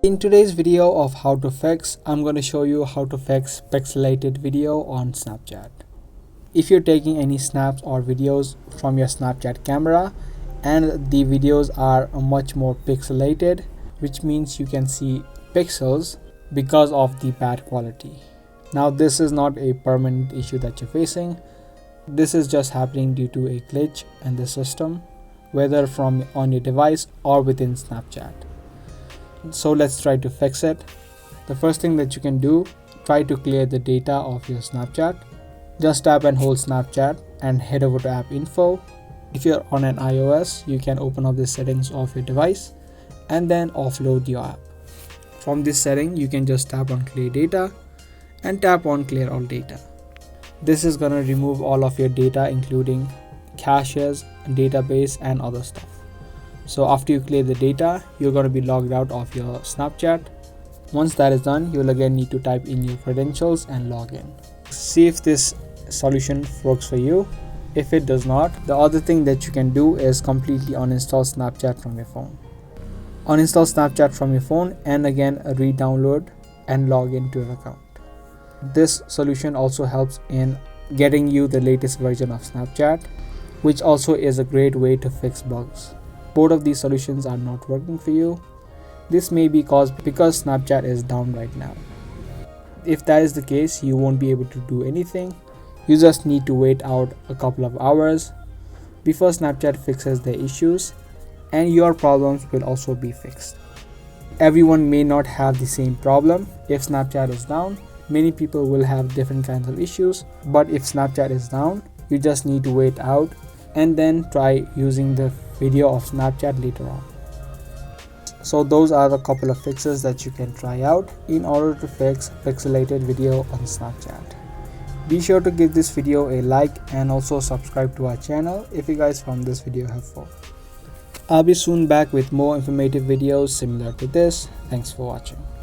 In today's video of how to fix, I'm going to show you how to fix pixelated video on Snapchat. If you're taking any snaps or videos from your Snapchat camera and the videos are much more pixelated, which means you can see pixels because of the bad quality. Now this is not a permanent issue that you're facing. This is just happening due to a glitch in the system, whether from on your device or within Snapchat. So let's try to fix it. The first thing that you can do, try to clear the data of your Snapchat. Just tap and hold Snapchat and head over to app info. If you're on an iOS, you can open up the settings of your device and then offload your app. From this setting, you can just tap on clear data and tap on clear all data. This is gonna remove all of your data, including caches, database and other stuff. So after you clear the data, you're going to be logged out of your Snapchat. Once that is done, you'll again need to type in your credentials and log in. See if this solution works for you. If it does not, the other thing that you can do is completely uninstall Snapchat from your phone. Uninstall Snapchat from your phone and again re-download and log into your account. This solution also helps in getting you the latest version of Snapchat, which also is a great way to fix bugs. Both of these solutions are not working for you. This may be caused because Snapchat is down right now. If that is the case, you won't be able to do anything. You just need to wait out a couple of hours before Snapchat fixes the issues, and your problems will also be fixed. Everyone may not have the same problem. If Snapchat is down, many people will have different kinds of issues, but if Snapchat is down, you just need to wait out and then try using the video of Snapchat later on. So those are the couple of fixes that you can try out in order to fix pixelated video on Snapchat. Be sure to give this video a like and also subscribe to our channel if you guys found this video helpful. I'll be soon back with more informative videos similar to this. Thanks for watching.